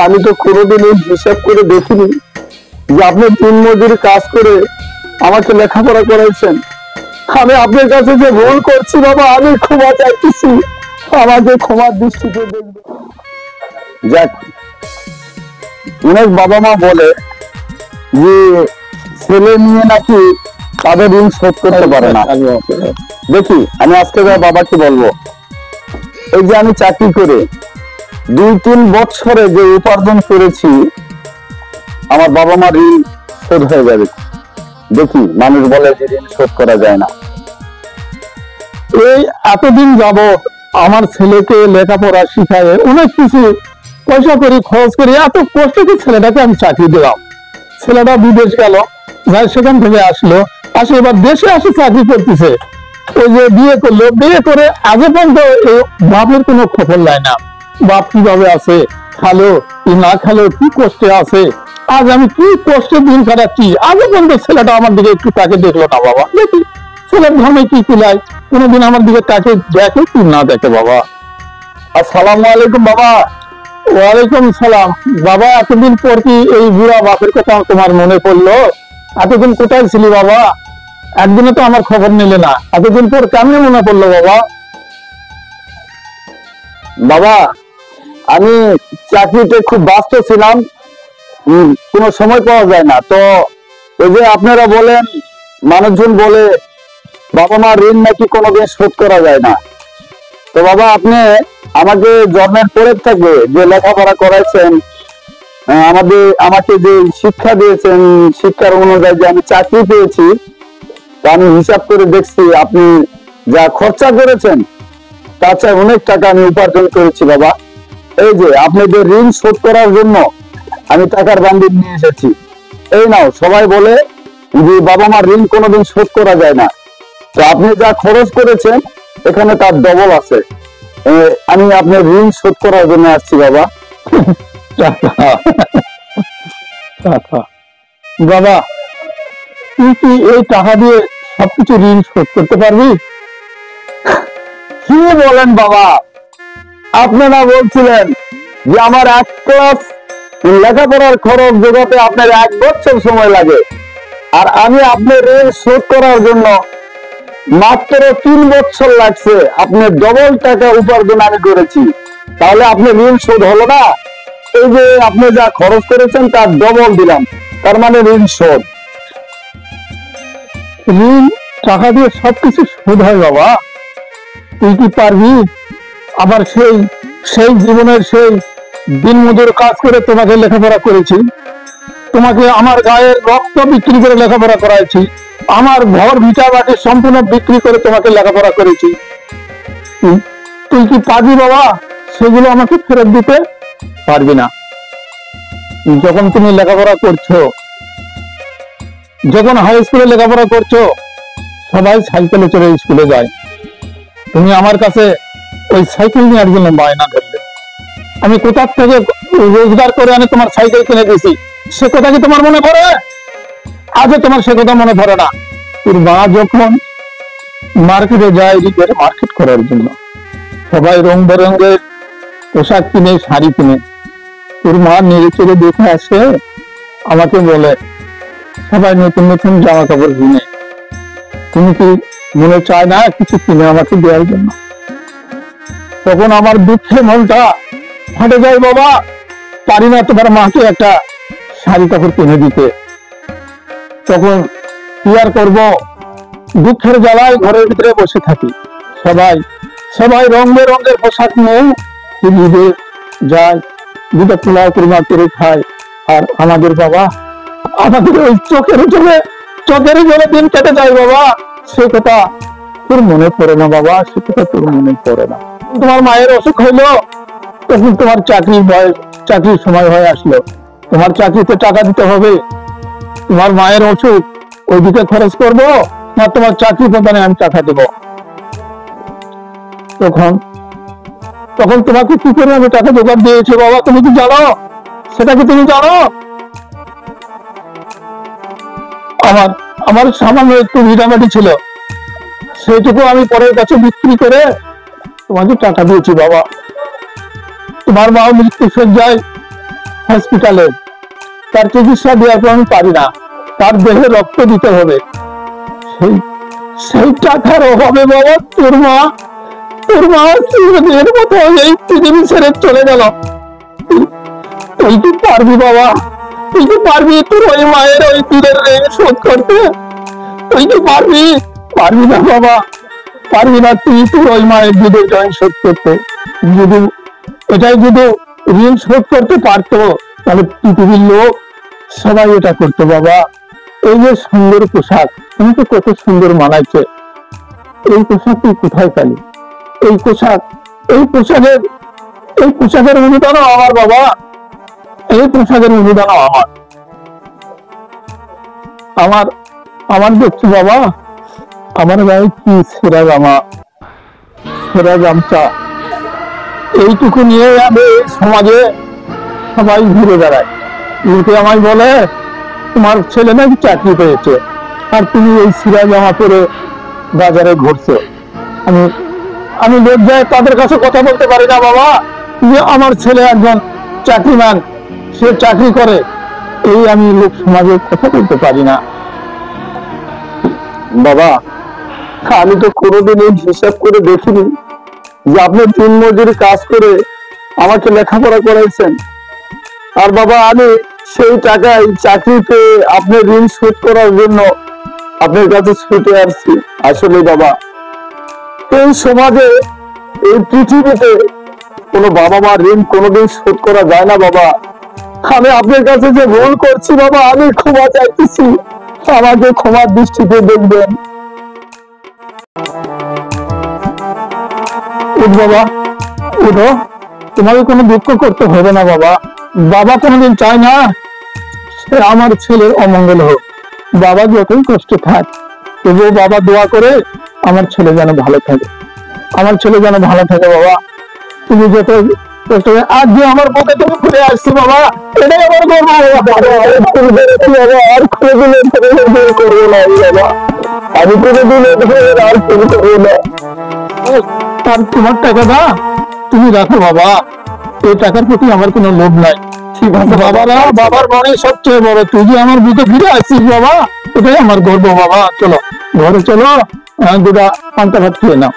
আমি তো কোনোদিন এই হিসাব করে দেখিনি যে আপনি দিন মজুরি কাজ করে আমাকে লেখাপড়া করাইছেন। আমি আপনার কাছে যে ভুল করছি বাবা, আমি ক্ষমা চাইতেছি, আমাকে ক্ষমার দৃষ্টিতে দেখবে। যাক, অনেক বাবা মা বলে যে ছেলে নিয়ে নাকি তাদের ঋণ শোধ করতে পারে না। দেখি আমি আজকে বাবাকে বলবো, এই যে আমি চাকরি করে 2-3 বছরে যে উপার্জন করেছি, আমার বাবা মা ঋণ শোধ হয়ে যাবে। দেখি, মানুষ বলে যে ঋণ শোধ করা যায় না। এই এতদিন যাবত আমার ছেলেকে লেখাপড়া শিখায় অনেক কিছু পয়সা করে খরচ করে এত কষ্ট করে ছেলেটাকে আমি চাকরি দিলাম। ছেলেটা বিদেশ গেল, যাই সেখান থেকে আসলো, আসে এবার দেশে আসে চাকরি করতেছে। ওই যে বিয়ে করলো, বিয়ে করে আজ পর্যন্ত বাপের কোনো খবর নাই না। বাপ কিভাবে আছে, খালো কি না খালো, কি কষ্টে আছে, আজ আমি কি কষ্টে দিন কাটাচ্ছি, আজ পর্যন্ত ছেলেটা আমার দিকে একটু তাকে দেখলো না বাবা। দেখি ছেলের ধর্মে কি কুলায়, কোনোদিন আমার দিকে তাকে দেখে কি না দেখে বাবা। আসসালামু আলাইকুম বাবা। ওয়ালাইকুম সালাম। বাবা, এতদিন পর কি এই বুড়া বাপের কথা তোমার মনে পড়লো? এতদিন কোথায় ছিলি বাবা? একদিনে তো আমার খবর নিলে না, এতদিন পর কেমনে মনে পড়লো বাবা? বাবা, আমি চাকরিতে খুব ব্যস্ত ছিলাম, কোনো সময় পাওয়া যায় না। তো ওই যে আপনারা বলেন, মানুষজন বলে বাবা মা ঋণ নাকি কোনোদিন শোধ করা যায় না। তো বাবা, আপনি আমাকে জন্মের পরের থেকে যে লেখাপড়া করাইছেন, আমাকে যে শিক্ষা দিয়েছেন, শিক্ষার অনুযায়ী যে আমি চাকরি পেয়েছি, তো আমি হিসাব করে দেখছি আপনি যা খরচা করেছেন তার চেয়ে অনেক টাকা আমি উপার্জন করেছি বাবা। এই যে আপনাদের ঋণ শোধ করার জন্য আমি টাকার বান্ডিল নিয়ে এসেছি। এই নাও। সবাই বলে যে বাবা মার ঋণ কোনোদিন শোধ করা যায় না, তো আপনি যা খরচ করেছেন এখানে তার ডবল আছে। আমি আপনার ঋণ শোধ করার জন্য আসছি বাবা। বাবা, তুই কি এই টাকা দিয়ে সবকিছু ঋণ শোধ করতে পারবি? কি বলেন বাবা, আপনারা বলছিলেন যে আমার 1 ক্লাস লেখাপড়ার খরচ জোগাতে আপনার 1 বছর সময় লাগে, আর আমি আপনার ঋণ শোধ করার জন্য মাত্র 3 বছর লাগছে। আপনি ডবল টাকা উপার্জন আমি করেছি, তাহলে আপনার ঋণ শোধ হলো না? এই যে আপনি যা খরচ করেছেন তার ডবল দিলাম, তার মানে ঋণ শোধ। ঋণ টাকা দিয়ে সবকিছু শোধ হয় বাবা? তুই কি পারবি? আবার সেই জীবনের সেই দিনমজুর কাজ করে তোমাকে লেখাপড়া করেছি, তোমাকে আমার গায়ের রক্ত বিক্রি করে লেখাপড়া করাইছি, আমার ঘর ভিটা বাটি সম্পূর্ণ বিক্রি করে তোমাকে লেখাপড়া করেছি। তুই কি পারবি বাবা সেগুলো আমাকে ফেরত দিতে? পারবি না। যখন তুমি লেখাপড়া করছো, যখন হাই স্কুলে লেখাপড়া করছো, সবাই সাইকেলে চড়ে স্কুলে যায়, তুমি আমার কাছে ওই সাইকেল নেওয়ার জন্য বায়না ধরলে। আমি কোথা থেকে রোজগার করে আনি তোমার সাইকেল কিনে দিয়েছি, সে কথা কি তোমার মনে পড়ে? আজও তোমার সে কথা মনে পড়ে না? তোর মা যখন মার্কেটে যায় ঈদের মার্কেট করার জন্য, সবাই রং বেরঙের পোশাক কিনে, শাড়ি কিনে, তোর মা নেড়ে চেড়ে দেখে আসে, আমাকে বলে সবাই নতুন নতুন জামা কাপড় কিনে, তুমি কি মনে চায় না কিছু কিনে আমাকে দেওয়ার জন্য? তখন আমার দুঃখে মনটা ফাটে যায় বাবা, পারি না তোমার মাকে একটা শাড়ি কাপড় কিনে দিতে। তখন কি আর করবো, দুঃখের জ্বালায় ঘরের ভিতরে বসে থাকি। সবাই রং বেরঙের পোশাক নিয়ে ঈদে যায়, দুটো পোলাও কুরমা করে খায়, আর আমাদের বাবা, আমাদের ওই চোখের জলে দিন কেটে যায় বাবা। সে কথা তোর মনে পড়ে না বাবা? সে কথা তোর মনে পড়ে না? তোমার মায়ের অসুখ হইলো, তখন তোমার চাকরির সময় হয়ে আসলো, তোমার চাকরিতে টাকা দিতে হবে। তোমার মায়ের অসুখ, ওইদিকে খরচ করবো না তোমার চাকরি প্রদানে আমি টাকা দেব? তখন তোমাকে কি করে আমি টাকা জোগাড় দিয়েছি বাবা, তুমি কি জানো? সেটা কি তুমি জানো? আমার সামান্য একটু ভিটামাটি ছিল, সেইটুকু আমি পরের কাছে বিক্রি করে তোমাকে টাকা দিয়েছি বাবা। তোমার মা মৃত্যু সজ্জায় হসপিটালে, তার চিকিৎসা দেওয়ার পর আমি পারি না, তার দেহে রক্ত দিতে হবে। সেই সেই টাকার অভাবে বাবা তোর মা চিরদিনের মতো এই পৃথিবী ছেড়ে চলে গেল। তুই কি পারবি বাবা? তুই কি পারবি তোর ওই মায়ের ওই দুধের ঋণ শোধ করতে? তুই কি পারবি? পারবি না বাবা, পারবি না তুই তোর ওই মায়ের দুধের ঋণ শোধ করতে। যদি যদি ঋণ শোধ করতে পারতো তাহলে পৃথিবীর লোক সবাই এটা করতো বাবা। এই যে সুন্দর পোশাক, তোমাকে কত সুন্দর মানাইছে, এই পোশাক তুই কোথায় পেলি? এই পোশাকের অনুদানও আমার বাবা, এই পোশাকের অনুদানও আমার আমার দেখছি বাবা, আমার গায়ে কি ছেঁড়া জামা, ছেঁড়া গামছা, এইটুকু নিয়ে আমি সমাজে সবাই ঘুরে বেড়ায়। লোকে আমায় বলে তোমার ছেলে নাকি চাকরি পেয়েছে, আর তুমি এই ছিঁড়া জামা পরে বাজারে ঘুরছো। আমি আমি লজ্জায় তাদের কাছে কথা বলতে পারি না বাবা, যে আমার ছেলে একজন চাকরিমান, সে চাকরি করে, এই আমি লোক সমাজে কথা বলতে পারি না বাবা। আমি তো কোনোদিন এই হিসাব করে দেখিনি যে আপনি দিন মজুরি কাজ করে আমাকে লেখাপড়া করাইছেন, আর বাবা আমি সেই টাকায় চাকরি পেয়ে আপনার ঋণ শোধ করার জন্য আপনার কাছে ছুটে আসছি। আসলে বাবা, এই সমাজে, এই পৃথিবীতে কোনো বাবা মার ঋণ কোনোদিন শোধ করা যায় না বাবা। আমি আপনার কাছে যে ভুল করছি বাবা, আমি ক্ষমা চাইতেছি, আমাকে ক্ষমার দৃষ্টিতে দেখবেন। উঠ বাবা, উঠো, তোমাকে কোনো দুঃখ করতে হবে না বাবা। বাবা কোনোদিন চায় না সে আমার ছেলের অমঙ্গল হোক। বাবা যতই কষ্ট থাক, তবুও বাবা দোয়া করে আমার ছেলে যেন ভালো থাকে, আমার ছেলে যেন ভালো থাকে বাবা। তুমি যত কষ্ট, আজ যে আমার পথে তুমি ঘুরে আসছি বাবা, এটাই আমার গর্ব বাবা। আর কোনোদিন করবো না বাবা, আমি কোনোদিন আর শুরু করবো না। আর তোমার টাকাটা তুমি রাখো বাবা, এই টাকার প্রতি আমার কোনো লোভ নাই। ঠিক আছে বাবারা, বাবার মনে সবচেয়ে বড়, তুই যে আমার বুকে ফিরে আসছিস বাবা, এটাই আমার গর্ব বাবা। চলো ঘরে চলো, দুটা পান্তা ভাত খেয়ে নাও।